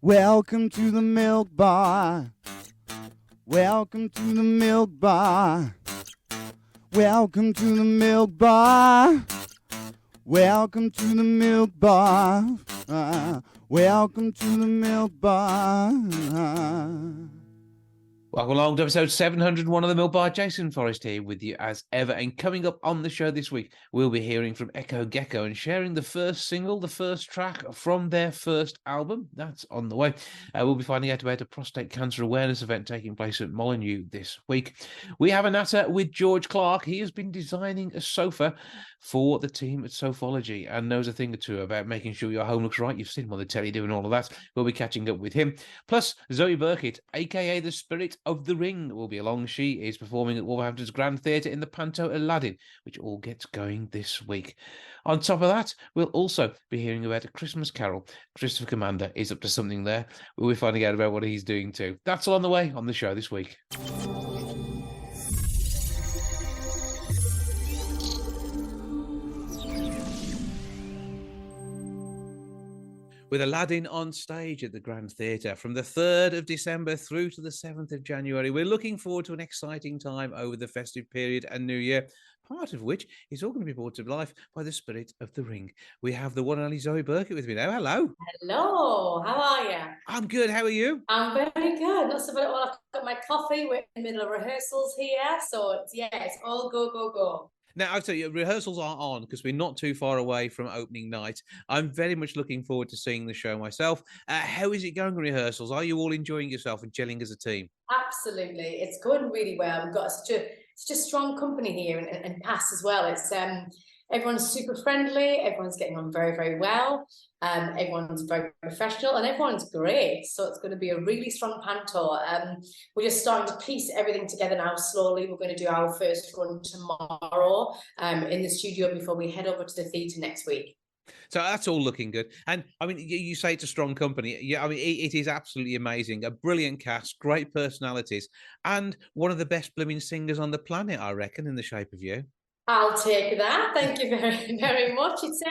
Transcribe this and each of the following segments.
Welcome to the milk bar. Welcome to the milk bar. Welcome to the milk bar. Welcome to the milk bar. Welcome to the milk bar. Welcome along to episode 701 of the Milk Bar. Jason Forrest here with you as ever. And coming up on the show this week, we'll be hearing from Gecco and sharing the first single, the first track from their first album. That's on the way. We'll be finding out about a prostate cancer awareness event taking place at Molyneux this week. We have a natter with George Clarke. He has been designing a sofa for the team at Sofology and knows a thing or two about making sure your home looks right. You've seen him on the telly doing all of that. We'll be catching up with him. Plus, Zoe Birkett, a.k.a. the Spirit of the Ring, will be along. She is performing at Wolverhampton's Grand Theatre in the panto Aladdin, which all gets going this week. On top of that, we'll also be hearing about A Christmas Carol. Christopher Commander is up to something there. We'll be finding out about what he's doing too. That's all on the way on the show this week. With Aladdin on stage at the Grand Theatre from the 3rd of December through to the 7th of January. We're looking forward to an exciting time over the festive period and New Year, part of which is all going to be brought to life by the Spirit of the Ring. We have the one and only Zoe Birkett with me now. Hello. Hello, how are you? I'm good. How are you? I'm very good. Not so bad. Well, I've got my coffee. We're in the middle of rehearsals here. So, it's all go, go, go. Now, I'll tell you, rehearsals are on because we're not too far away from opening night. I'm very much looking forward to seeing the show myself. How is it going, rehearsals? Are you all enjoying yourself and gelling as a team? Absolutely. It's going really well. We've got such a strong company here and Pass as well. It's everyone's super friendly. Everyone's getting on very, very well. Everyone's very professional and everyone's great. So it's going to be a really strong panto. We're just starting to piece everything together now slowly. We're going to do our first run tomorrow in the studio before we head over to the theatre next week. So that's all looking good. And I mean, you say it's a strong company. Yeah, I mean, it is absolutely amazing. A brilliant cast, great personalities, and one of the best blooming singers on the planet, I reckon, in the shape of you. I'll take that. Thank you very, very much. It's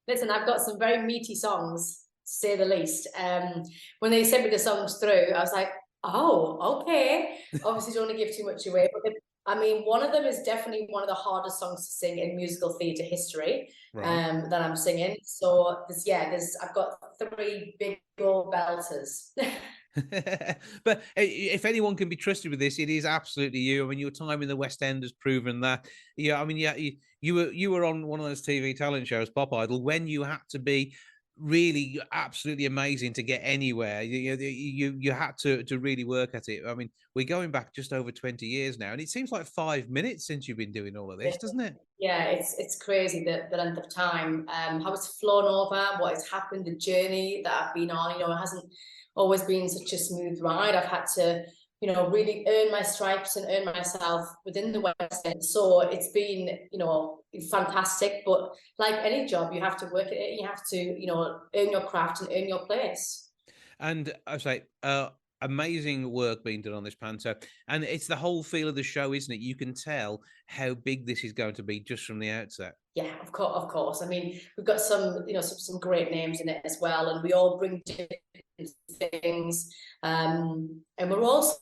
listen, I've got some very meaty songs, to say the least. When they sent me the songs through, I was like, oh, okay. Obviously, don't want to give too much away, but I mean, one of them is definitely one of the hardest songs to sing in musical theatre history, right. That I'm singing. So I've got 3 big old belters. But if anyone can be trusted with this, it is absolutely you. I mean, your time in the West End has proven that. Yeah, I mean, yeah, you were on one of those TV talent shows, Pop Idol, when you had to be really absolutely amazing to get anywhere. You had to really work at it. I mean, we're going back just over 20 years now, and it seems like 5 minutes since you've been doing all of this, doesn't it? Yeah, it's crazy the length of time, how it's flown over, what has happened, the journey that I've been on. It hasn't always been such a smooth ride. I've had to, really earn my stripes and earn myself within the West End. So it's been, fantastic. But like any job, you have to work at it. You have to, earn your craft and earn your place. And I say, amazing work being done on this panto, and it's the whole feel of the show, isn't it? You can tell how big this is going to be just from the outset. Yeah, of course. I mean, we've got some great names in it as well, and we all bring different things, and we're also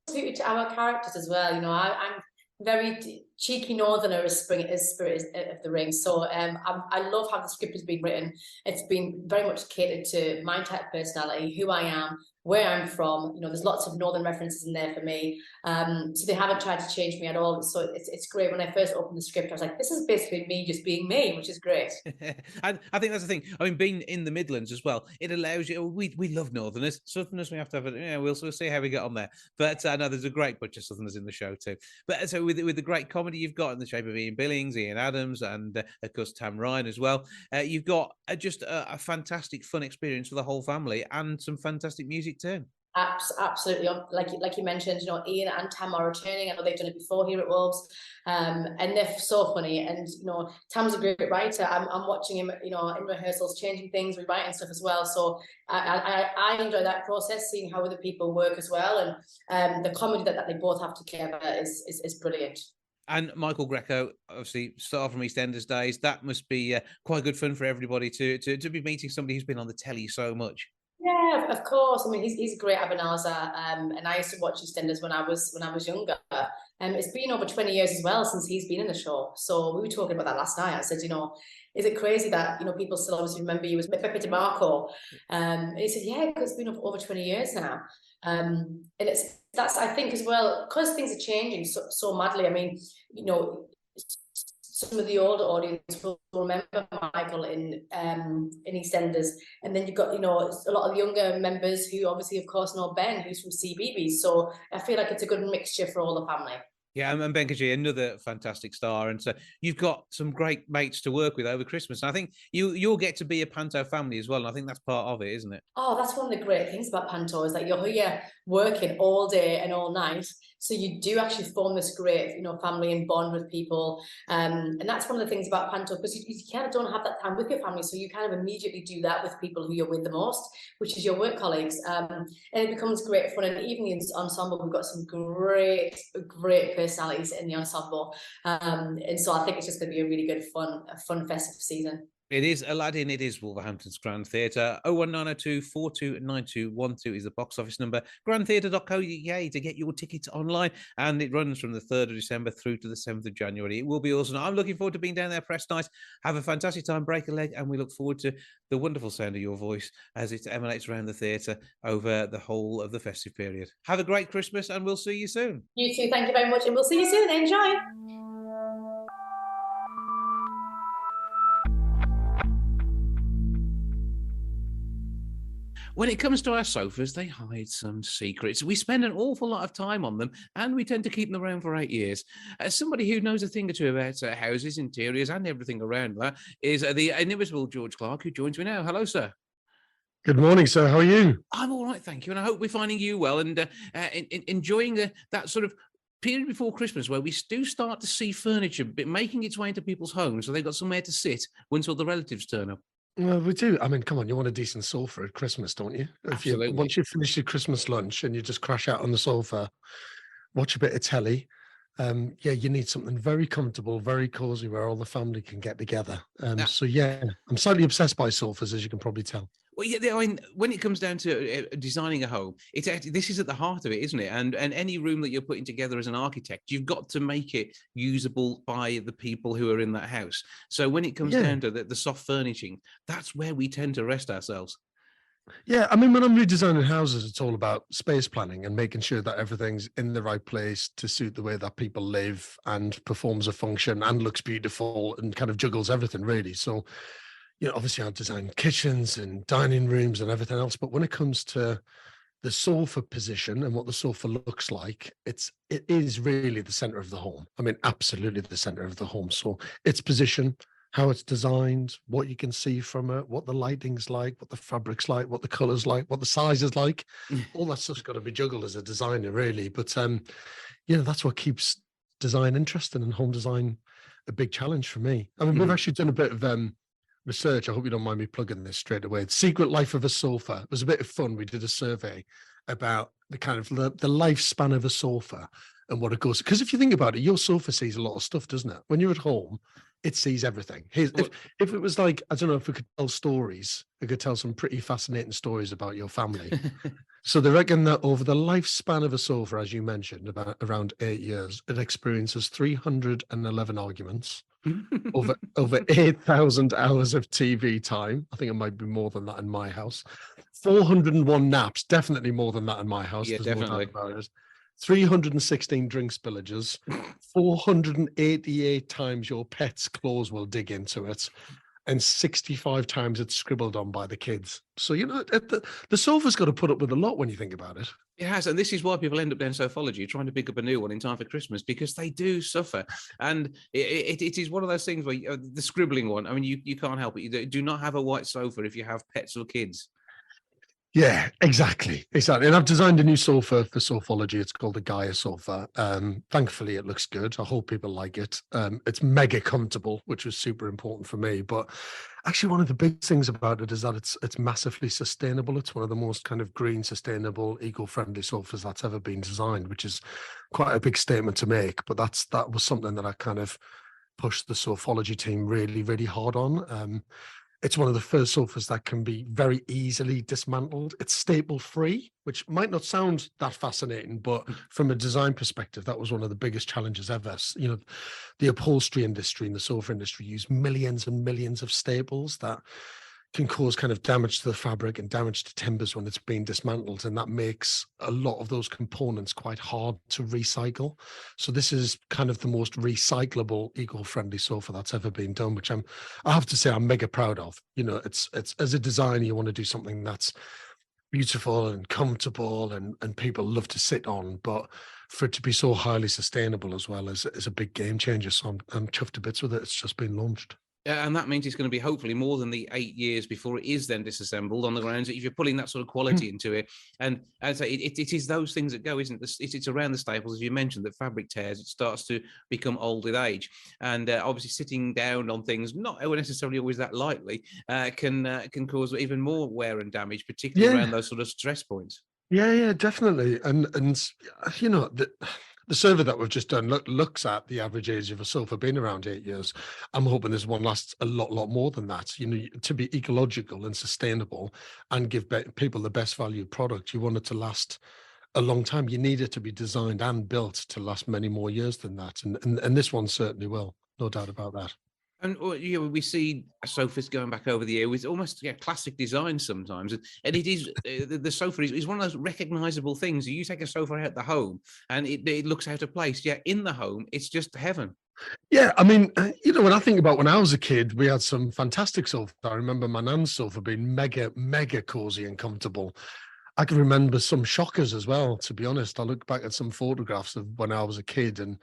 suited to our characters as well. I'm very cheeky northerner as Spirit of the Ring, so I love how the script has been written. It's been very much catered to my type of personality, who I am, where I'm from. There's lots of northern references in there for me, so they haven't tried to change me at all. So it's great. When I first opened the script, I was like, this is basically me just being me, which is great. And I think that's the thing. I mean, being in the Midlands as well, it allows you. We love Northerners. Southerners, we have to have it. Yeah, we'll see how we get on there. But no, there's a great bunch of Southerners in the show too. But so with the great comedy you've got in the shape of Ian Billings, Ian Adams, and of course Tam Ryan as well, you've got just a fantastic fun experience for the whole family and some fantastic music too. Absolutely. Like you mentioned, Ian and Tam are returning. I know they've done it before here at Wolves, and they're so funny. And Tam's a great writer. I'm watching him, in rehearsals, changing things, rewriting stuff as well. So I enjoy that process, seeing how other people work as well, and the comedy that they both have together is brilliant. And Michael Gecco, obviously, star from EastEnders days. That must be quite good fun for everybody to be meeting somebody who's been on the telly so much. Yeah, of course. I mean, he's a great Abanalza, and I used to watch EastEnders when I was younger. It's been over 20 years as well since he's been in the show. So we were talking about that last night. I said, is it crazy that people still obviously remember you as Pepe DeMarco? And he said, yeah, because it's been over 20 years now. And that's I think as well, because things are changing so madly. I mean, some of the older audience will remember Michael in EastEnders, and then you've got a lot of younger members who obviously, of course, know Ben, who's from CBeebies. So I feel like it's a good mixture for all the family. Yeah, and Benkaji, another fantastic star, and so you've got some great mates to work with over Christmas. And I think you'll get to be a Panto family as well, and I think that's part of it, isn't it? Oh, that's one of the great things about Panto is that you're here working all day and all night, so you do actually form this great, family and bond with people. And that's one of the things about Panto, because you kind of don't have that time with your family, so you kind of immediately do that with people who you're with the most, which is your work colleagues. And it becomes great fun. And even the ensemble, we've got some great personalities in the ensemble. And so I think it's just going to be a really good, fun festive season. It is Aladdin. It is Wolverhampton's Grand Theatre. 01902 429212 is the box office number. grandtheatre.co.uk to get your tickets online. And it runs from the 3rd of December through to the 7th of January. It will be awesome. I'm looking forward to being down there, press night. Have a fantastic time, break a leg. And we look forward to the wonderful sound of your voice as it emanates around the theatre over the whole of the festive period. Have a great Christmas and we'll see you soon. You too. Thank you very much. And we'll see you soon. Enjoy. When it comes to our sofas, they hide some secrets. We spend an awful lot of time on them, and we tend to keep them around for 8 years. As somebody who knows a thing or two about houses, interiors, and everything around that is the inimitable George Clarke, who joins me now. Hello, sir. Good morning, sir. How are you? I'm all right, thank you, and I hope we're finding you well and enjoying that sort of period before Christmas where we do start to see furniture making its way into people's homes, so they've got somewhere to sit once all the relatives turn up. Well, we do. I mean, come on, you want a decent sofa at Christmas, don't you? Absolutely. Once you finish your Christmas lunch and you just crash out on the sofa, watch a bit of telly, you need something very comfortable, very cozy, where all the family can get together. So yeah, I'm slightly obsessed by sofas, as you can probably tell. Well, yeah, I mean, when it comes down to designing a home, it's actually, this is at the heart of it, isn't it? And any room that you're putting together as an architect, you've got to make it usable by the people who are in that house. So when it comes down to the soft furnishing, that's where we tend to rest ourselves. Yeah, I mean, when I'm redesigning houses, it's all about space planning and making sure that everything's in the right place to suit the way that people live and performs a function and looks beautiful and kind of juggles everything, really. So, obviously I design kitchens and dining rooms and everything else, but when it comes to the sofa position and what the sofa looks like, it is really the center of the home. I mean, absolutely the center of the home. So its position, how it's designed, what you can see from it, what the lighting's like, what the fabric's like, what the colors like, what the size is like, all that stuff's got to be juggled as a designer, really. But that's what keeps design interesting and home design a big challenge for me. I mean, we've actually done a bit of research. I hope you don't mind me plugging this straight away. The Secret Life of a Sofa. It was a bit of fun. We did a survey about the kind of the lifespan of a sofa and what it goes. Because if you think about it, your sofa sees a lot of stuff, doesn't it? When you're at home, it sees everything. If it was like, I don't know, if we could tell stories, we could tell some pretty fascinating stories about your family. So they reckon that over the lifespan of a sofa, as you mentioned, about around 8 years, it experiences 311 arguments. over 8,000 hours of TV time. I think it might be more than that in my house. 401 naps, definitely more than that in my house. Yeah, definitely. 316 drink spillages, 488 times your pet's claws will dig into it, and 65 times it's scribbled on by the kids. So, the sofa's got to put up with a lot when you think about it. It has, and this is why people end up down Sofology trying to pick up a new one in time for Christmas, because they do suffer. And it is one of those things where the scribbling one, I mean, you can't help it. You do not have a white sofa if you have pets or kids. Yeah, exactly. And I've designed a new sofa for Sofology. It's called the Gaia sofa. Thankfully, it looks good. I hope people like it. It's mega comfortable, which was super important for me. But actually, one of the big things about it is that it's massively sustainable. It's one of the most kind of green, sustainable, eco-friendly sofas that's ever been designed, which is quite a big statement to make. But that was something that I kind of pushed the Sofology team really, really hard on. It's one of the first sofas that can be very easily dismantled. It's staple free, which might not sound that fascinating, but from a design perspective, that was one of the biggest challenges ever. You know, the upholstery industry and the sofa industry use millions and millions of staples that can cause kind of damage to the fabric and damage to timbers when it's being dismantled. And that makes a lot of those components quite hard to recycle. So this is kind of the most recyclable, eco-friendly sofa that's ever been done, which I have to say I'm mega proud of. You know, it's as a designer, you want to do something that's beautiful and comfortable and people love to sit on, but for it to be so highly sustainable as well is a big game changer. So I'm chuffed to bits with it. It's just been launched. And that means it's going to be hopefully more than the 8 years before it is then disassembled on the grounds. If you're putting that sort of quality into it, and as I say, it is those things that go, isn't it? It's around the staples, as you mentioned, that fabric tears. It starts to become old with age, and obviously sitting down on things, not necessarily always that lightly, can cause even more wear and damage, particularly around those sort of stress points. Yeah, definitely. And you know, the survey that we've just done looks at the average age of a sofa being around 8 years. I'm hoping this one lasts a lot more than that. You know, to be ecological and sustainable and give people the best value product, you want it to last a long time. You need it to be designed and built to last many more years than that. And this one certainly will, no doubt about that. And you know, we see sofas going back over the year with almost classic design sometimes, and it is the sofa is one of those recognizable things. You take a sofa out the home, and it looks out of place. Yeah, in the home, it's just heaven. Yeah, I mean, you know, when I think about when I was a kid, we had some fantastic sofas. I remember my nan's sofa being mega cozy and comfortable. I can remember some shockers as well, to be honest. I look back at some photographs of when I was a kid and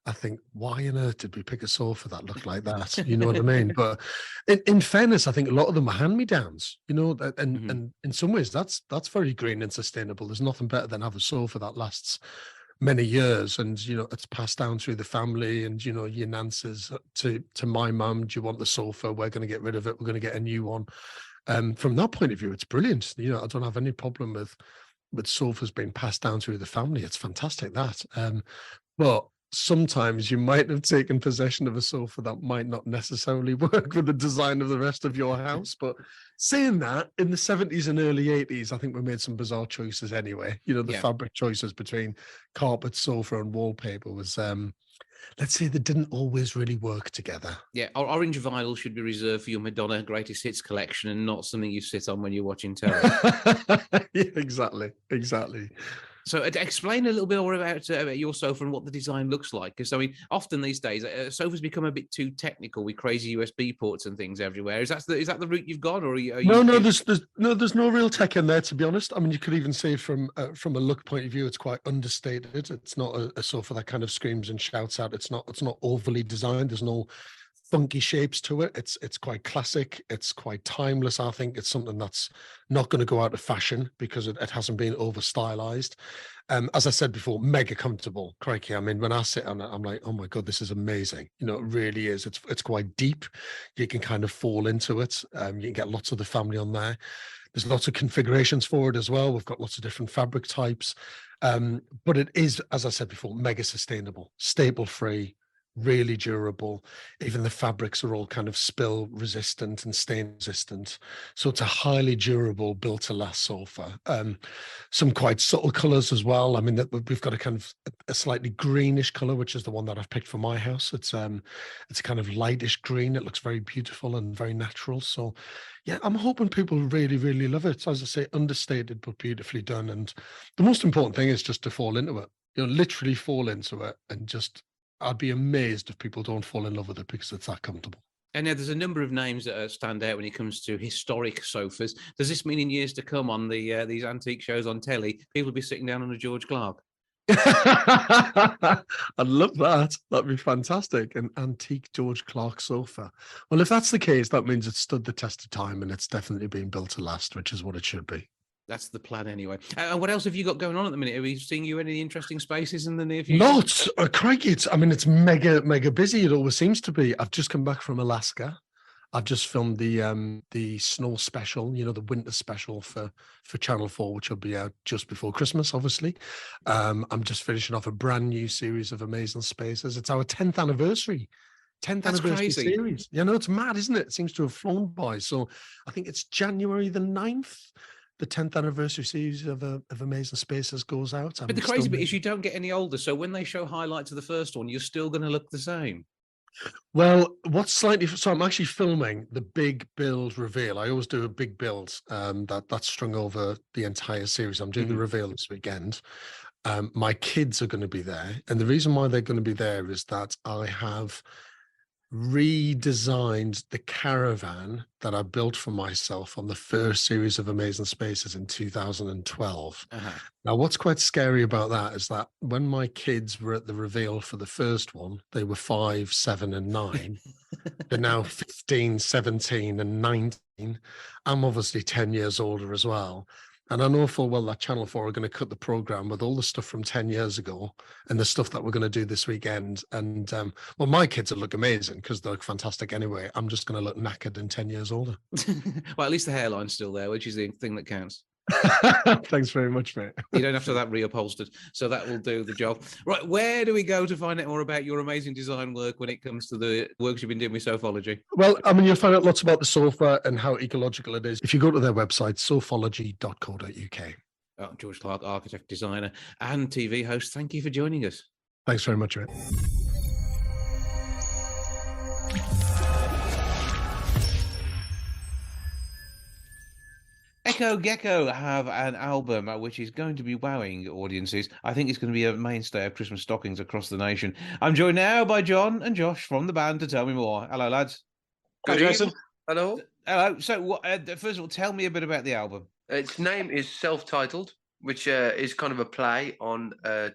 I think, why on earth did we pick a sofa that looked like that? You know what I mean? But in fairness, I think a lot of them are hand-me-downs, you know, and in some ways that's very green and sustainable. There's nothing better than have a sofa that lasts many years and, you know, it's passed down through the family and, you know, your nan says to my mum, do you want the sofa? We're going to get rid of it. We're going to get a new one. From that point of view, it's brilliant. You know, I don't have any problem with sofas being passed down through the family. It's fantastic that. But sometimes you might have taken possession of a sofa that might not necessarily work with the design of the rest of your house. But saying that, in the 70s and early 80s, I think we made some bizarre choices anyway. You know, the fabric choices between carpet, sofa, and wallpaper was, let's say, they didn't always really work together. Yeah, orange vinyl should be reserved for your Madonna Greatest Hits collection and not something you sit on when you're watching telly. Yeah, exactly. So explain a little bit more about your sofa and what the design looks like. Because, I mean, often these days, sofas become a bit too technical with crazy USB ports and things everywhere. Is that the route you've gone? Or are you there's no real tech in there, to be honest. I mean, you could even say from a look point of view, it's quite understated. It's not a sofa that kind of screams and shouts out. It's not overly designed. There's no funky shapes to it. It's quite classic. It's quite timeless. I think it's something that's not going to go out of fashion because it hasn't been over stylized. As I said before, mega comfortable. Crikey. I mean, when I sit on it, I'm like, oh my God, this is amazing. You know, it really is. It's quite deep. You can kind of fall into it. You can get lots of the family on there. There's lots of configurations for it as well. We've got lots of different fabric types. But it is, as I said before, mega sustainable, staple free, really durable. Even the fabrics are all kind of spill resistant and stain resistant. So it's a highly durable built to last sofa. Some quite subtle colors as well. I mean, we've got a kind of a slightly greenish color, which is the one that I've picked for my house. It's a kind of lightish green. It looks very beautiful and very natural. So yeah, I'm hoping people really, really love it. As I say, understated, but beautifully done. And the most important thing is just to fall into it, you know, literally fall into it and just, I'd be amazed if people don't fall in love with it because it's that comfortable. And now there's a number of names that stand out when it comes to historic sofas. Does this mean in years to come on these antique shows on telly, people will be sitting down on a George Clarke? I'd love that. That'd be fantastic. An antique George Clarke sofa. Well, if that's the case, that means it's stood the test of time and it's definitely been built to last, which is what it should be. That's the plan anyway. And what else have you got going on at the minute? Are we seeing you in any interesting spaces in the near future? Lots. Crikey, it's mega busy. It always seems to be. I've just come back from Alaska. I've just filmed the snow special, you know, the winter special for Channel 4, which will be out just before Christmas, obviously. I'm just finishing off a brand new series of amazing spaces. It's our 10th anniversary 10th That's anniversary crazy. series. You know, it's mad, isn't it? It seems to have flown by. So I think it's January the 9th. The 10th anniversary series of Amazing Spaces goes out. But the crazy bit is you don't get any older. So when they show highlights of the first one, you're still going to look the same. Well, what's slightly so I'm actually filming the big build reveal. I always do a big build that's strung over the entire series. I'm doing the reveal this weekend. My kids are going to be there, and the reason why they're going to be there is that I have redesigned the caravan that I built for myself on the first series of Amazing Spaces in 2012. Now, what's quite scary about that is that when my kids were at the reveal for the first one, they were 5, 7, and 9. They're now 15, 17, and 19. I'm obviously 10 years older as well. And I know full well that Channel 4 are going to cut the program with all the stuff from 10 years ago and the stuff that we're going to do this weekend. And well, my kids will look amazing because they look fantastic anyway. I'm just going to look knackered and 10 years older. Well, at least the hairline's still there, which is the thing that counts. Thanks very much, mate. You don't have to have that reupholstered, so that will do the job. Right, where do we go to find out more about your amazing design work when it comes to the works you've been doing with Sofology? Well, I mean, you'll find out lots about the sofa and how ecological it is if you go to their website, sofology.co.uk. Oh, George Clarke, architect, designer, and TV host. Thank you for joining us. Thanks very much, mate. Gecco have an album which is going to be wowing audiences. I think it's going to be a mainstay of Christmas stockings across the nation. I'm joined now by John and Josh from the band to tell me more. Hello, lads. Hi, Jason. Hello. Hello. So, first of all, tell me a bit about the album. Its name is self-titled, which is kind of a play on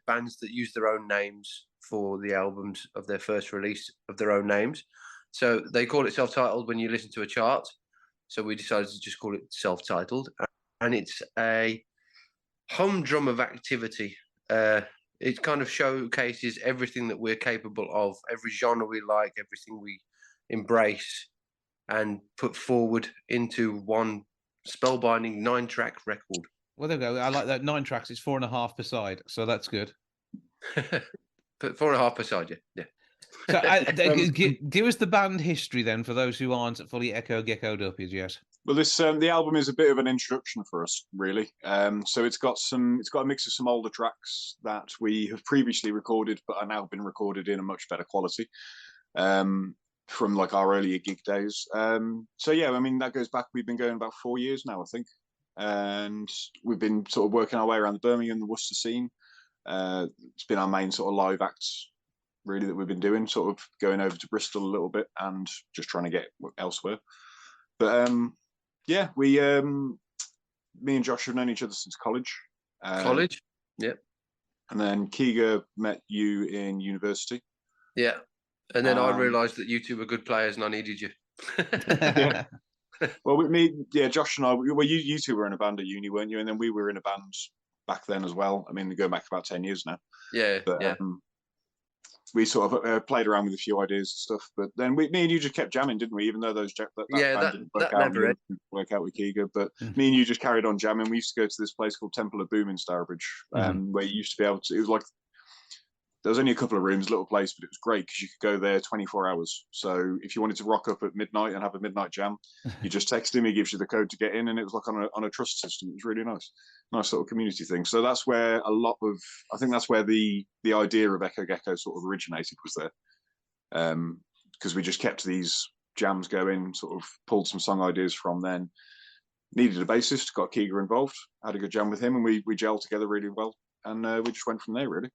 bands that use their own names for the albums of their first release of their own names. So they call it self-titled when you listen to a chart. So we decided to just call it self-titled, and it's a humdrum of activity. It kind of showcases everything that we're capable of, every genre we like, everything we embrace, and put forward into one spellbinding 9-track record. Well, there we go. I like that. 9 tracks. It's 4.5 per side, so that's good. But 4.5 per side, yeah. So, give us the band history then, for those who aren't fully Gecko'd up as yet. Well, this the album is a bit of an introduction for us, really. So it's got a mix of some older tracks that we have previously recorded, but are now been recorded in a much better quality, from like our earlier gig days. So yeah, I mean that goes back. We've been going about 4 years now, I think, and we've been sort of working our way around the Birmingham, the Worcester scene. It's been our main sort of live acts, really, that we've been doing, sort of going over to Bristol a little bit and just trying to get elsewhere. But yeah, me and Josh have known each other since college. College, yep. And then Keegan met you in university. Yeah, and then I realised that you two were good players and I needed you. Yeah. Well, with me, yeah, Josh and I, well, you two were in a band at uni, weren't you? And then we were in a band back then as well. I mean, going back about 10 years now. Yeah, but, yeah. We sort of played around with a few ideas and stuff, but then me and you just kept jamming, didn't we? Even though that didn't work out with Keegan, but me and you just carried on jamming. We used to go to this place called Temple of Boom in Stourbridge, where you used to be able to. It was like there was only a couple of rooms, little place, but it was great because you could go there 24 hours. So if you wanted to rock up at midnight and have a midnight jam, you just text him, he gives you the code to get in, and it was like on a trust system. It was really nice little community thing. So that's where I think that's where the idea of Gecko sort of originated, was there, because we just kept these jams going, sort of pulled some song ideas from then. Needed a bassist, got Keegan involved, had a good jam with him, and we gelled together really well, and we just went from there, really.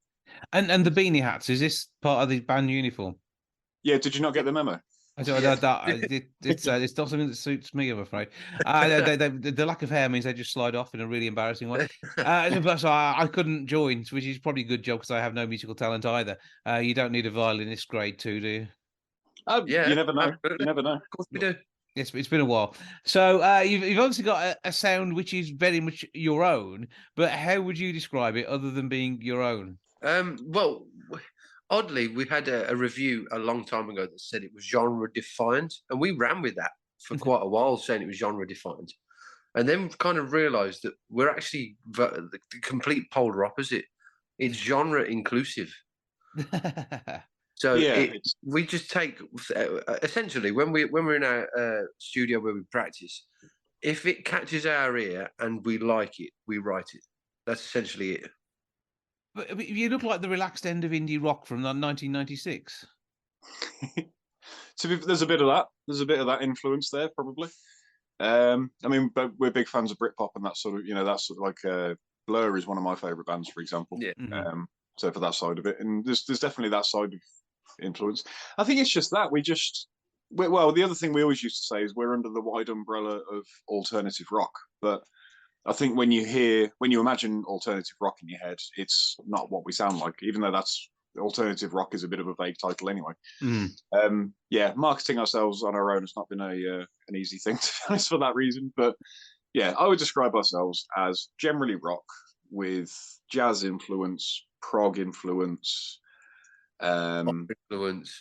And the beanie hats, is this part of the band uniform? Yeah, did you not get the memo? It's not something that suits me, I'm afraid. The lack of hair means they just slide off in a really embarrassing way. So I couldn't join, which is probably a good job because I have no musical talent either. You don't need a violinist grade 2, do you? Oh, yeah, you never know. You never know. Of course we do. It's been a while. So you've obviously got a sound which is very much your own, but how would you describe it other than being your own? Well, oddly, we had a review a long time ago that said it was genre defiant, and we ran with that for quite a while, saying it was genre defiant, and then kind of realised that we're actually the complete polar opposite. It's genre inclusive. So Yeah, we just take essentially when we're in our studio where we practice, if it catches our ear and we like it, we write it. That's essentially it. But you look like the relaxed end of indie rock from 1996. There's a bit of that. There's a bit of that influence there, probably. I mean, but we're big fans of Britpop and that sort of, that's sort of like Blur is one of my favorite bands, for example. Yeah. Mm-hmm. So for that side of it, and there's definitely that side of influence. I think it's just that well, the other thing we always used to say is we're under the wide umbrella of alternative rock, but I think when you imagine alternative rock in your head, it's not what we sound like, even though alternative rock is a bit of a vague title anyway. Yeah, marketing ourselves on our own has not been an easy thing, to be honest, for that reason. But yeah, I would describe ourselves as generally rock with jazz influence, prog influence, influence.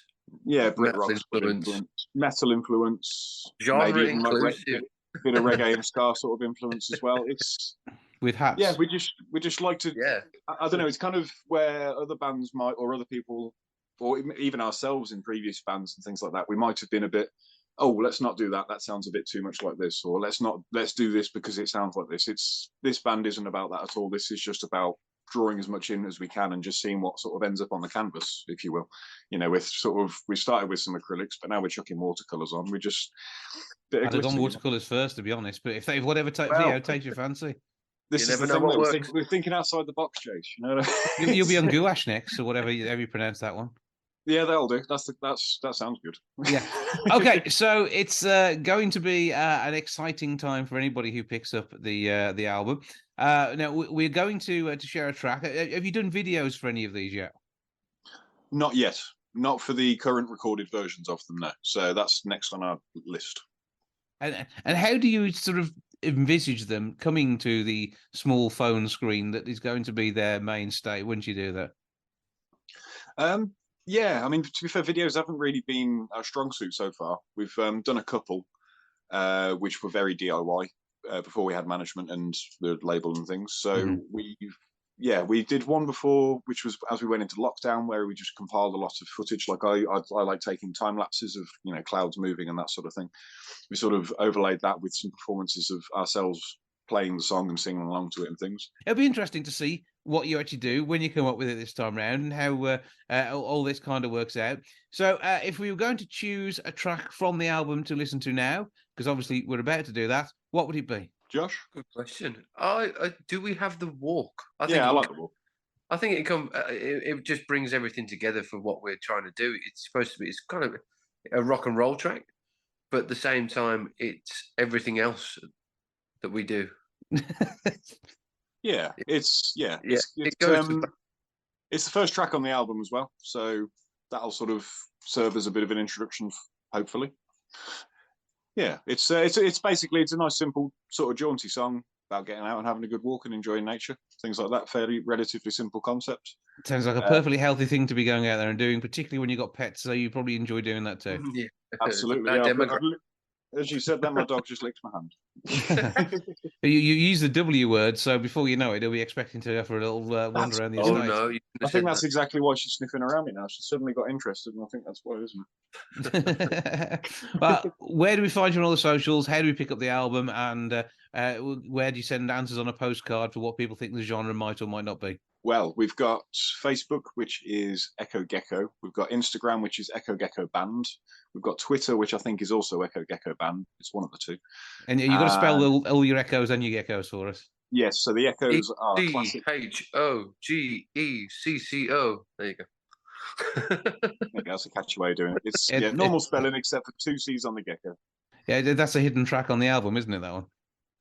Yeah, Brit metal rock influence, metal influence, genre maybe inclusive. bit of reggae and ska sort of influence as well. It's with hats. Yeah, we just like to. Yeah, I don't know. It's kind of where other bands might, or other people, or even ourselves in previous bands and things like that, we might have been a bit. Oh, let's not do that. That sounds a bit too much like this. Or let's do this because it sounds like this. This band isn't about that at all. This is just about drawing as much in as we can and just seeing what sort of ends up on the canvas, if you will. We started with some acrylics, but now we're chucking watercolors on. I'd have gone watercolors first, to be honest. But if whatever takes your fancy. This is the thing, we're thinking outside the box, Chase. You'll be on gouache next, or whatever you pronounce that one. Yeah, that'll do. That sounds good. Yeah. Okay, so it's going to be an exciting time for anybody who picks up the album. Now we're going to share a track. Have you done videos for any of these yet? Not yet. Not for the current recorded versions of them, no. So that's next on our list. And how do you sort of envisage them coming to the small phone screen that is going to be their mainstay once you do that? Yeah, I mean, to be fair, videos haven't really been our strong suit so far. We've done a couple, which were very DIY before we had management and the label and things. So we did one before, which was as we went into lockdown, where we just compiled a lot of footage. Like I like taking time lapses of clouds moving and that sort of thing. We sort of overlaid that with some performances of ourselves playing the song and singing along to it and things. It'll be interesting to see what you actually do when you come up with it this time around and how all this kind of works out. So if we were going to choose a track from the album to listen to now, because obviously we're about to do that, what would it be? Josh? Good question. Do we have the walk? I like the walk. I think it just brings everything together for what we're trying to do. It's supposed to be, it's kind of a rock and roll track, but at the same time, it's everything else that we do. Yeah, it's the first track on the album as well, so that'll sort of serve as a bit of an introduction, hopefully. Yeah, it's basically a nice, simple, sort of jaunty song about getting out and having a good walk and enjoying nature, things like that. Relatively simple concept. Sounds like a perfectly healthy thing to be going out there and doing, particularly when you've got pets. So you probably enjoy doing that too. Yeah, absolutely. Yeah, as you said that, my dog just licked my hand. You use the W word, so before you know it, he'll be expecting to go for a little wander around the estate. Oh no! I think that's exactly why she's sniffing around me now. She suddenly got interested, and I think that's why, isn't it? But where do we find you on all the socials? How do we pick up the album? And where do you send answers on a postcard for what people think the genre might or might not be? Well, we've got Facebook, which is Echo Gecco. We've got Instagram, which is Echo Gecco Band. We've got Twitter, which I think is also Echo Gecco Band. It's one of the two. And you've got to spell all your echoes and your geckos for us. Yes, so the echoes are classic. Dhogecco. There you go. That's a catchy way of doing it. It's normal spelling except for 2 C's on the gecko. Yeah, that's a hidden track on the album, isn't it, that one?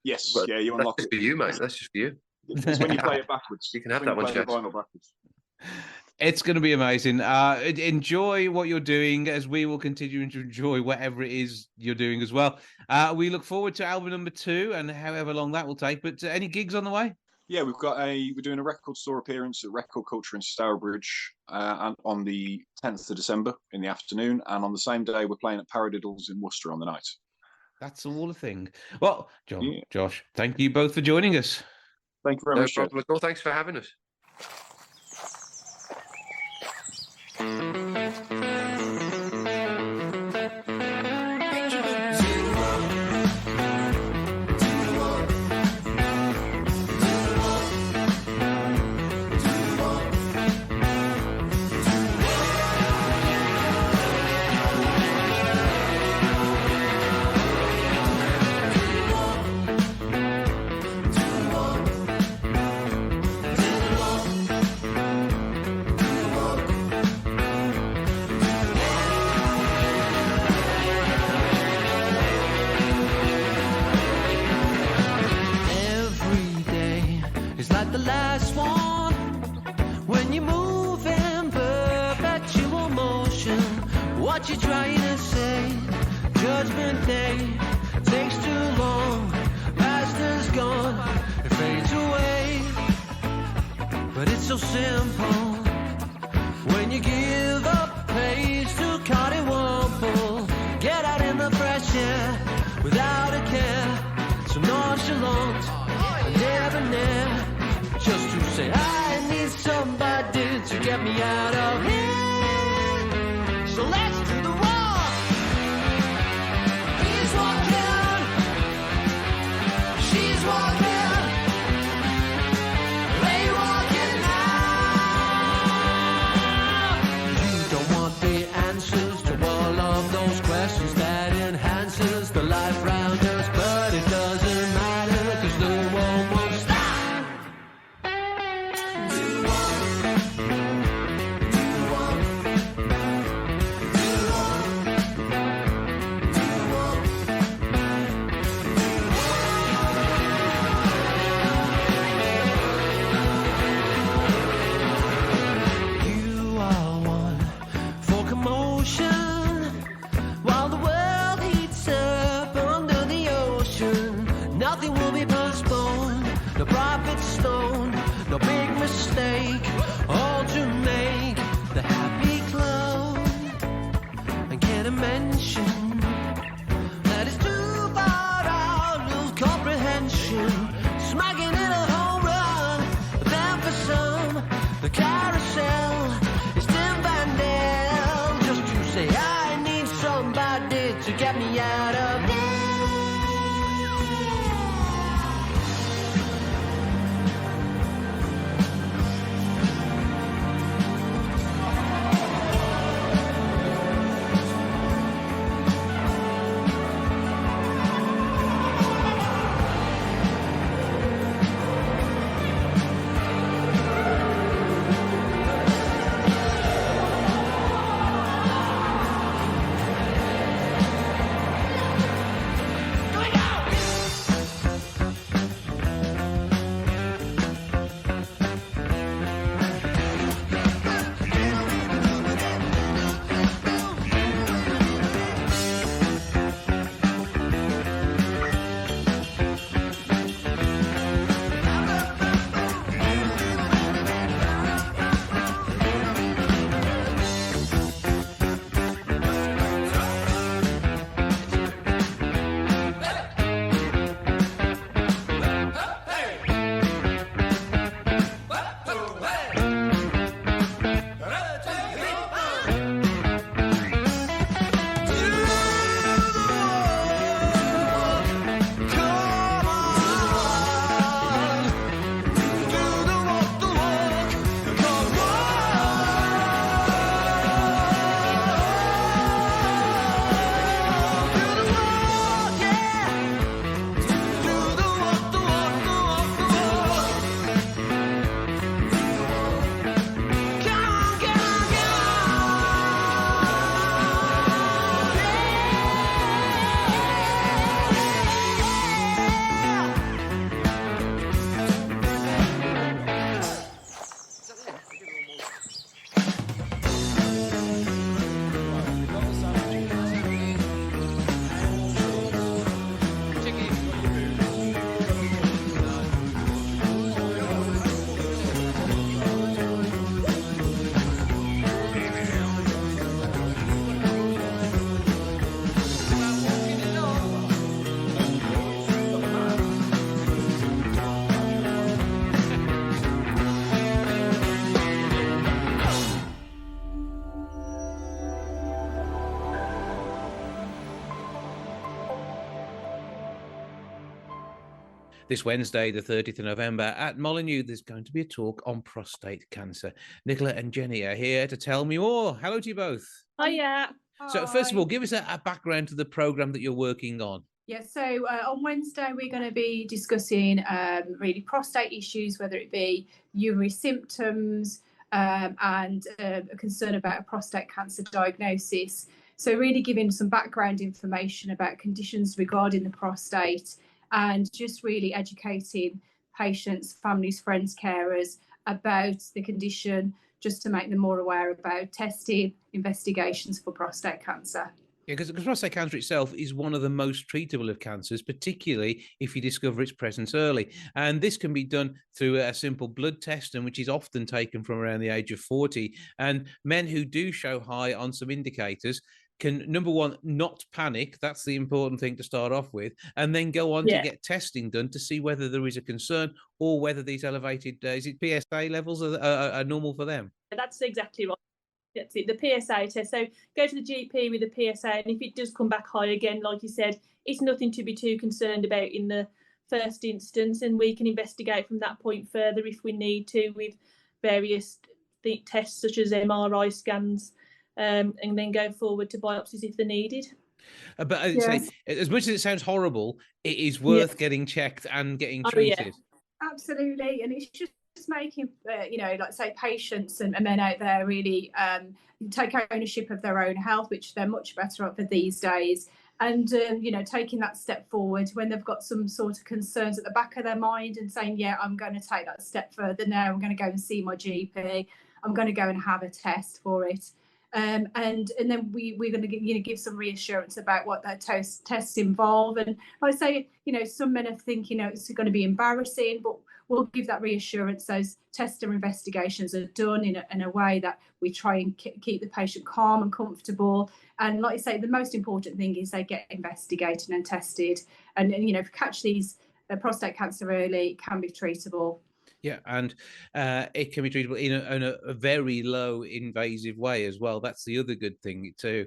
Yes, but you unlock it. That's just for you, mate. That's just for you. It's when you play it backwards. You can have that one, Jeff. It's going to be amazing. Enjoy what you're doing, as we will continue to enjoy whatever it is you're doing as well. We look forward to album number 2 and however long that will take. But any gigs on the way? Yeah, we're doing a record store appearance at Record Culture in Stourbridge on the 10th of December in the afternoon, and on the same day we're playing at Paradiddles in Worcester on the night. That's all a thing. Well, Josh, thank you both for joining us. Thank you very much. No problem at all. Thanks for having us. What you trying to say? Judgment Day takes too long. Past is gone, it fades away. But it's so simple when you give up pace to cut it wobble. Get out in the fresh air without a care. So nonchalant and debonair, just to say I need somebody to get me out of here. So let's do the walk. He's walking, she's walking, they walking now. You don't want the answers to all of those questions that enhances the life round us, but it doesn't matter 'cause the world won't stop. Do the walk. Nothing will be postponed, no profit stone, no big mistake, all to make the happy close. And can I mention that it's too far out of comprehension, smacking in a home run, but then for some, the carousel is Tim Van Dale, just to say I need somebody to get me out of there. This Wednesday, the 30th of November, at Molineux, there's going to be a talk on prostate cancer. Nicola and Jenny are here to tell me more. Hello to you both. Hiya. So first of all, give us a background to the programme that you're working on. Yeah, so on Wednesday, we're going to be discussing really prostate issues, whether it be urinary symptoms and a concern about a prostate cancer diagnosis. So really giving some background information about conditions regarding the prostate and just really educating patients, families, friends, carers about the condition, just to make them more aware about testing, investigations for prostate cancer. Yeah, because prostate cancer itself is one of the most treatable of cancers, particularly if you discover its presence early. And this can be done through a simple blood test, and which is often taken from around the age of 40. And men who do show high on some indicators can, number one, not panic. That's the important thing to start off with, and then go on to get testing done to see whether there is a concern or whether these elevated, is it PSA levels are normal for them? That's exactly right. That's it, the PSA test. So go to the GP with the PSA, and if it does come back high again, like you said, it's nothing to be too concerned about in the first instance, and we can investigate from that point further if we need to with various tests such as MRI scans, and then go forward to biopsies if they're needed. But say, as much as it sounds horrible, it is worth getting checked and getting treated. Yeah. Absolutely, and it's just making like say patients and men out there really take ownership of their own health, which they're much better at for these days, and taking that step forward when they've got some sort of concerns at the back of their mind and saying, yeah, I'm going to take that step further now, I'm going to go and see my GP, I'm going to go and have a test for it. And then we're going to give some reassurance about what that tests involve. And I say, some men are thinking, it's going to be embarrassing, but we'll give that reassurance. Those tests and investigations are done in a way that we try and keep the patient calm and comfortable. And like I say, the most important thing is they get investigated and tested. And if you catch these prostate cancer early, it can be treatable. Yeah, and it can be treatable in a very low invasive way as well. That's the other good thing too.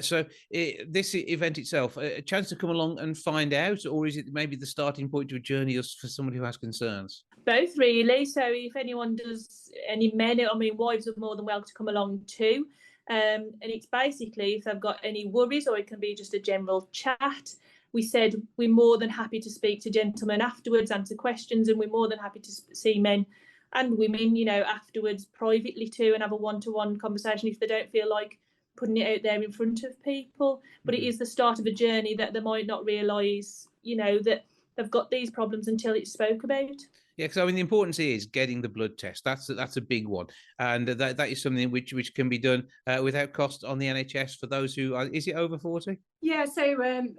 So this event itself, a chance to come along and find out, or is it maybe the starting point to a journey for somebody who has concerns? Both really. So if anyone does, any men, wives are more than welcome to come along too. And it's basically if they've got any worries, or it can be just a general chat. We said we're more than happy to speak to gentlemen afterwards, answer questions, and we're more than happy to see men and women, afterwards privately too, and have a one-to-one conversation if they don't feel like putting it out there in front of people. But it is the start of a journey that they might not realise, that they've got these problems until it's spoke about. Yeah, because the importance is getting the blood test. That's a big one, and that is something which can be done without cost on the NHS for those who are. Is it over 40? Yeah, so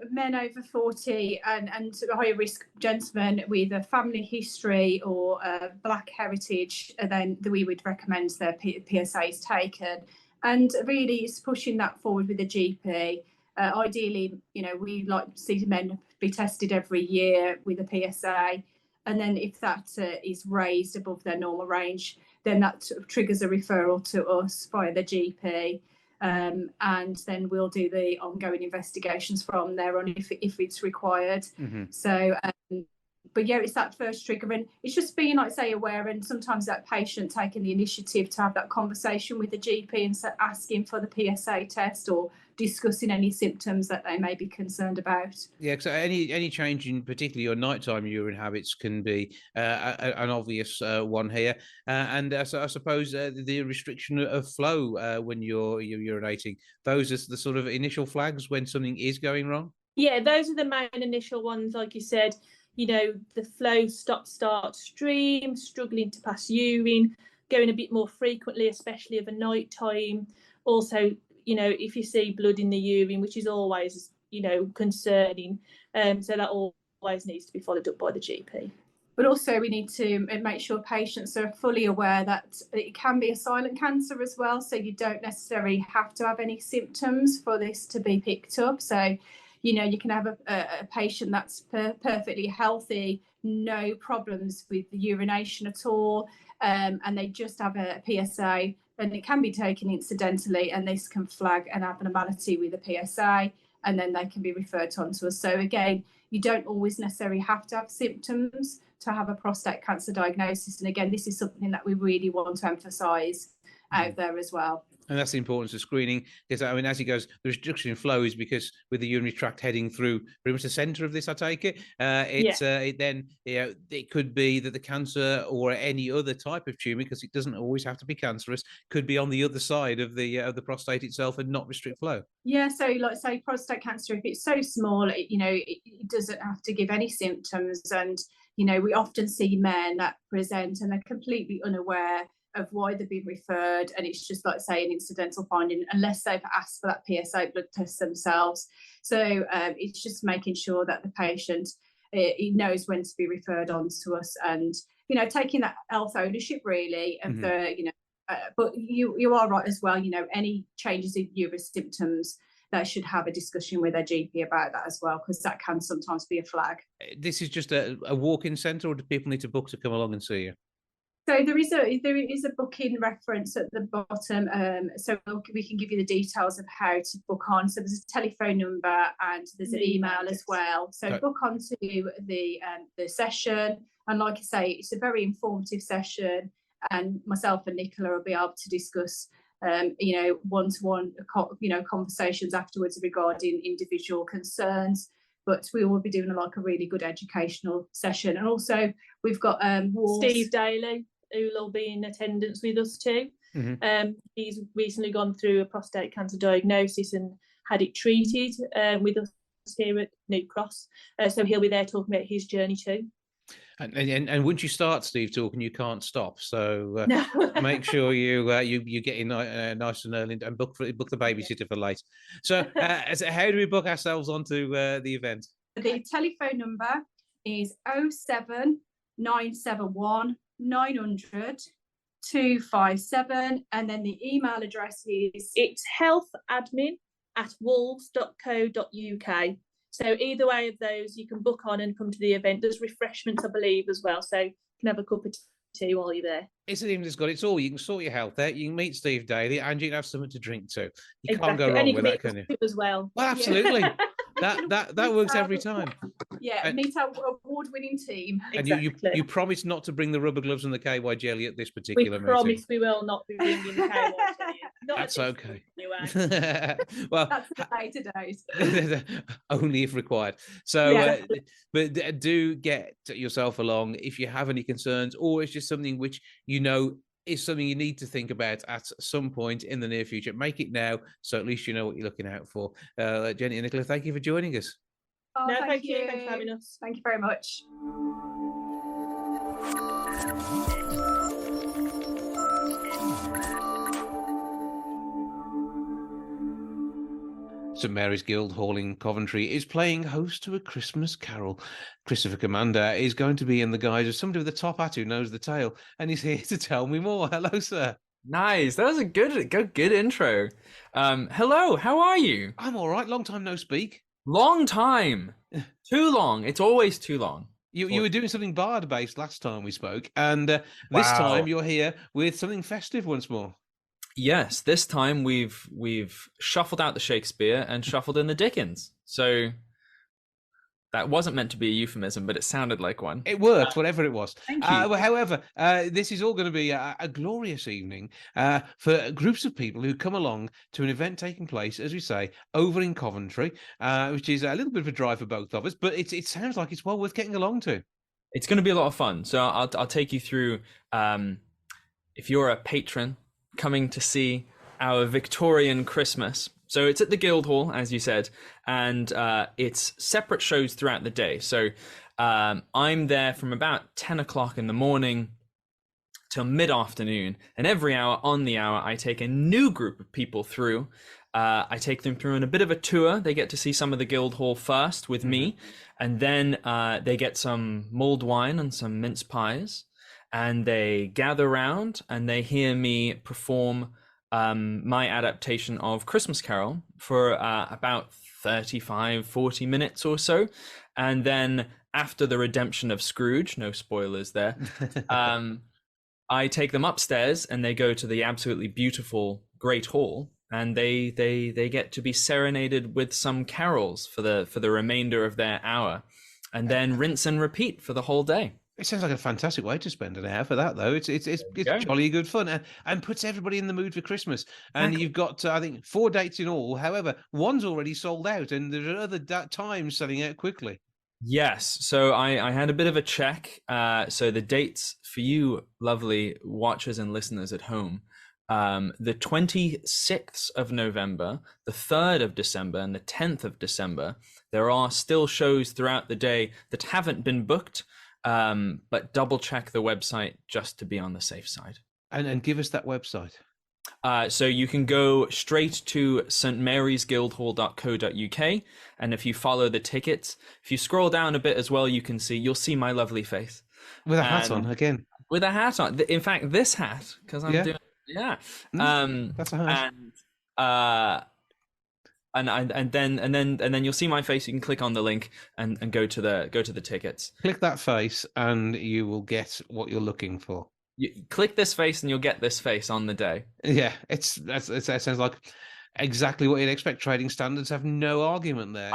men over 40 and higher risk gentlemen with a family history or black heritage, then we would recommend their PSAs taken. And really, it's pushing that forward with the GP. Ideally, we like to see men be tested every year with a PSA. And then if that is raised above their normal range, then that triggers a referral to us via the GP. And then we'll do the ongoing investigations from there on if it's required. Mm-hmm. So, but yeah, it's that first trigger. And it's just being, like say, aware, and sometimes that patient taking the initiative to have that conversation with the GP and asking for the PSA test or discussing any symptoms that they may be concerned about. Yeah, so any change in particularly your nighttime urine habits can be an obvious one here, and so I suppose the restriction of flow when you're urinating, those are the sort of initial flags when something is going wrong. Yeah, those are the main initial ones, like you said. The flow, start, stream, struggling to pass urine, going a bit more frequently, especially of a night time. Also, if you see blood in the urine, which is always, concerning. So that always needs to be followed up by the GP. But also we need to make sure patients are fully aware that it can be a silent cancer as well. So you don't necessarily have to have any symptoms for this to be picked up. So, you can have a patient that's perfectly healthy, no problems with the urination at all, and they just have a PSA, and it can be taken incidentally, and this can flag an abnormality with a PSA, and then they can be referred on to us. So again, you don't always necessarily have to have symptoms to have a prostate cancer diagnosis. And again, this is something that we really want to emphasise out there as well. And that's the importance of screening, because I mean, as he goes, the reduction in flow is because with the urinary tract heading through pretty much the centre of this, I take it. It could be that the cancer or any other type of tumour, because it doesn't always have to be cancerous, could be on the other side of the prostate itself and not restrict flow. Yeah, so like say prostate cancer, if it's so small, it doesn't have to give any symptoms. And we often see men that present and they're completely unaware of why they've been referred, and it's just like say an incidental finding unless they've asked for that PSA blood test themselves. So it's just making sure that the patient he knows when to be referred on to us, and taking that health ownership really of the but you are right as well, any changes in your symptoms, they should have a discussion with their GP about that as well, because that can sometimes be a flag. This is just a walk-in centre, or do people need to book to come along and see you? So there is a booking reference at the bottom, so we can give you the details of how to book on. So there's a telephone number and there's an email as well. So book onto the session, and like I say, it's a very informative session, and myself and Nicola will be able to discuss one-to-one conversations afterwards regarding individual concerns. But we will be doing like a really good educational session. And also we've got Steve Daly, who will be in attendance with us too. He's recently gone through a prostate cancer diagnosis and had it treated with us here at New Cross. So he'll be there talking about his journey too. And once you start, Steve, talking, you can't stop. So make sure you get in nice and early and book the babysitter for late. So how do we book ourselves onto the event? The telephone number is 07971 900 257, and then the email address is healthadmin@wolves.co.uk. So either way of those, you can book on and come to the event. There's refreshments, I believe, as well. So you can have a cup of tea while you're there. It's even just got it's all. You can sort your health out. You can meet Steve Daly, and you can have something to drink too. You can't go wrong with that, can you? As well. Well, absolutely. That works every time. Yeah, meet our award-winning team. And you promise not to bring the rubber gloves and the KY jelly at this particular meeting. We promise we will not be bringing the KY jelly. That's okay. Anyway. Well, that's the later days. Only if required. So, but do get yourself along if you have any concerns, or it's just something which is something you need to think about at some point in the near future. Make it now, so at least you know what you're looking out for. Jenny and Nicola, thank you for joining us. Oh, no, thank you. Thanks for having us. Thank you very much. St Mary's Guildhall in Coventry is playing host to a Christmas carol. Christopher Commander is going to be in the guise of somebody with a top hat who knows the tale, and he's here to tell me more. Hello, sir. Nice. That was a good intro. Hello, how are you? I'm all right. Long time no speak. Long time. Too long. It's always too long. You were doing something bard-based last time we spoke, and this time you're here with something festive once more. Yes, this time we've shuffled out the Shakespeare and shuffled in the Dickens. So that wasn't meant to be a euphemism, but it sounded like one. It worked, whatever it was. Thank you. However, this is all going to be a glorious evening for groups of people who come along to an event taking place, as we say, over in Coventry, which is a little bit of a drive for both of us, but it sounds like it's well worth getting along to. It's going to be a lot of fun. So I'll take you through, if you're a patron coming to see our Victorian Christmas. So it's at the Guildhall, as you said, and it's separate shows throughout the day. So I'm there from about 10 o'clock in the morning till mid-afternoon, and every hour on the hour, I take a new group of people through. I take them through on a bit of a tour. They get to see some of the Guildhall first with me, and then they get some mulled wine and some mince pies, and they gather around and they hear me perform my adaptation of Christmas Carol for about 35-40 minutes or so. And then after the redemption of Scrooge, no spoilers there, I take them upstairs and they go to the absolutely beautiful Great Hall, and they get to be serenaded with some carols for the remainder of their hour. and then rinse and repeat for the whole day. It sounds like a fantastic way to spend an hour for that, though. It's jolly good fun and puts everybody in the mood for Christmas. And you've got, I think, 4 dates in all. However, one's already sold out, and there are other times selling out quickly. Yes. So I had a bit of a check. So the dates for you, lovely watchers and listeners at home, the 26th of November, the 3rd of December, and the 10th of December, there are still shows throughout the day that haven't been booked. But double check the website just to be on the safe side. And give us that website. So you can go straight to stmarysguildhall.co.uk, and if you follow the tickets, if you scroll down a bit as well, you'll see my lovely face with a hat on again. With a hat on. In fact, this hat, because I'm doing that's a hat. And then you'll see my face. You can click on the link and go to the tickets. Click that face and you will get what you're looking for. You click this face and you'll get this face on the day. Yeah, it sounds like exactly what you'd expect. Trading standards have no argument there.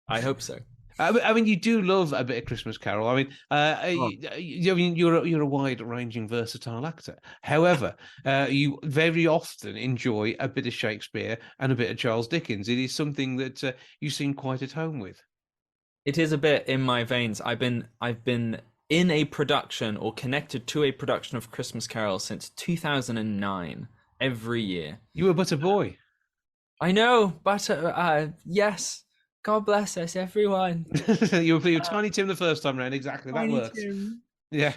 I hope so. I mean, you do love a bit of Christmas Carol. I mean, you're a wide-ranging, versatile actor. However, you very often enjoy a bit of Shakespeare and a bit of Charles Dickens. It is something that you seem quite at home with. It is a bit in my veins. I've been in a production or connected to a production of Christmas Carol since 2009. Every year. You were but a boy. I know, but yes. God bless us, everyone. you were Tiny Tim the first time around. Exactly, that works. Tim. Yeah.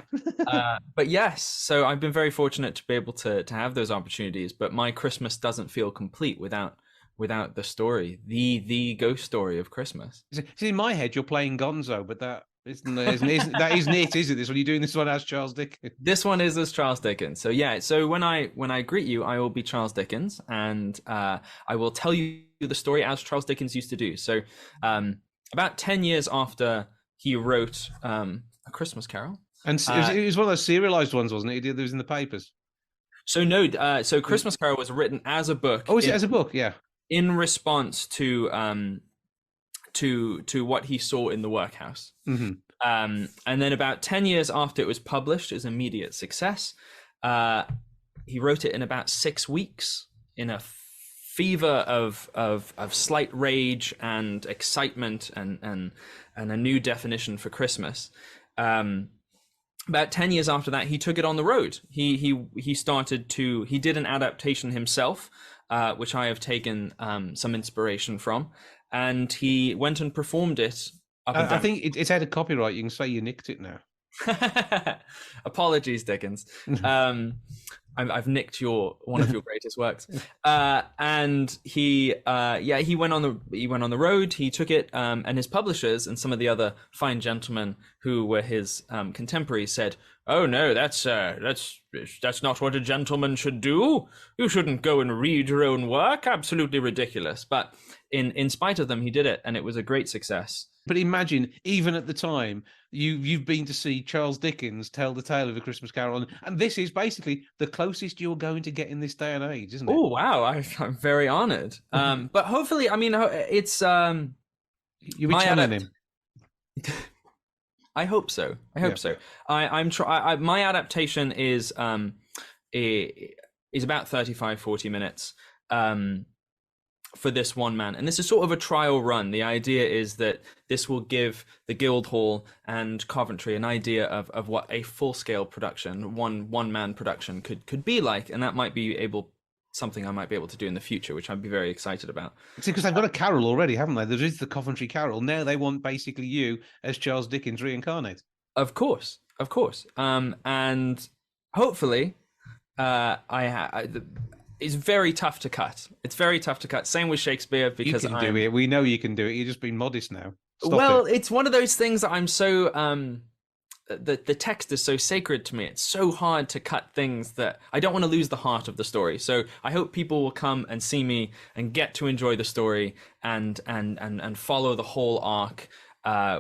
But yes, so I've been very fortunate to be able to have those opportunities. But my Christmas doesn't feel complete without the story, the ghost story of Christmas. See, in my head, you're playing Gonzo, but that isn't it? Is it? This one, you're doing this one as Charles Dickens. This one is as Charles Dickens. So yeah. So when I greet you, I will be Charles Dickens, and I will tell you the story as Charles Dickens used to do. So about 10 years after he wrote A Christmas Carol, and it was one of those serialized ones, wasn't it? It was in the papers. So no. So Christmas Carol was written as a book. Oh, is it as a book? Yeah. In response to what he saw in the workhouse. Mm-hmm. And then about 10 years after it was published, it was an immediate success. He wrote it in about 6 weeks in a fever of slight rage and excitement and a new definition for Christmas. About 10 years after that, he took it on the road. He did an adaptation himself, which I have taken some inspiration from. And he went and performed it. I think it's out of copyright. You can say you nicked it now. Apologies, Dickens. I've nicked one of your greatest works. And he went on the road. He took it, and his publishers and some of the other fine gentlemen who were his contemporaries said, "Oh no, that's not what a gentleman should do. You shouldn't go and read your own work. Absolutely ridiculous." But in spite of them, he did it, and it was a great success. But imagine, even at the time, you've been to see Charles Dickens tell the tale of A Christmas Carol, and this is basically the closest you're going to get in this day and age, isn't it? Oh wow, I'm very honoured. But hopefully, I mean, it's you'll be channeling him. I hope so. I hope so. My adaptation is about 35-40 minutes. For this one man, and this is sort of a trial run. The idea is that this will give the Guildhall and Coventry an idea of what a full-scale production, one man production could be like, and that might be something I might be able to do in the future, which I'd be very excited about. See, because they've got a carol already, haven't they? There is the Coventry Carol. Now they want basically you as Charles Dickens reincarnate. Of course. And hopefully, it's very tough to cut. Same with Shakespeare, because you can do it. We know you can do it. You're just being modest now. It's one of those things that I'm so the text is so sacred to me. It's so hard to cut things that I don't want to lose the heart of the story. So I hope people will come and see me and get to enjoy the story and follow the whole arc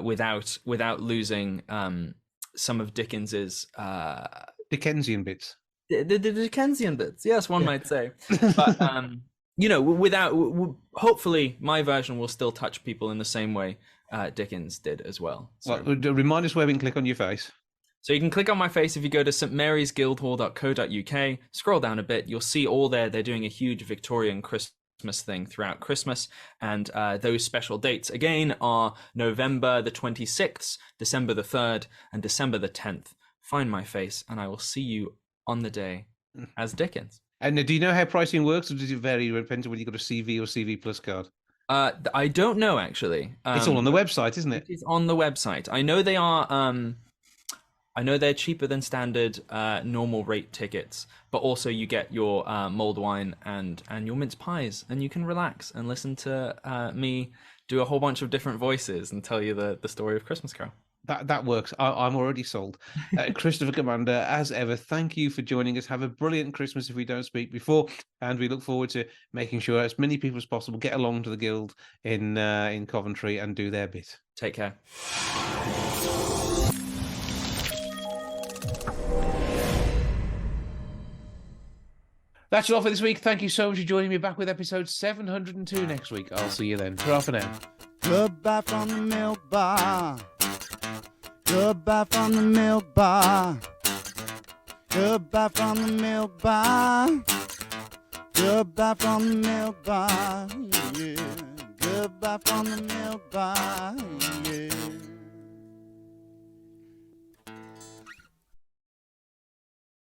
without losing some of Dickens's Dickensian bits. The Dickensian bits, yes, one might say. But hopefully my version will still touch people in the same way Dickens did as well. So. Well, remind us where we can click on your face. So you can click on my face if you go to stmarysguildhall.co.uk, scroll down a bit, you'll see all there. They're doing a huge Victorian Christmas thing throughout Christmas, and those special dates again are November the 26th, December the 3rd, and December the 10th. Find my face and I will see you on the day as Dickens. And do you know how pricing works, or does it vary depending on whether you've got a CV or CV Plus card? I don't know actually. It's all on the website, isn't it? It's on the website. I know they are. I know they're cheaper than standard normal rate tickets, but also you get your mulled wine and your mince pies, and you can relax and listen to me do a whole bunch of different voices and tell you the story of Christmas Carol. That works. I'm already sold. Christopher Commander, as ever, thank you for joining us. Have a brilliant Christmas if we don't speak before, and we look forward to making sure as many people as possible get along to the Guild in Coventry and do their bit. Take care. That's all for this week. Thank you so much for joining me. Back with episode 702 next week. I'll see you then. Ta-ra for now. Goodbye from the milk bar. Goodbye from the milk bar. Goodbye from the milk bar. Goodbye from the milk bar. Yeah. Goodbye from the milk bar. Yeah.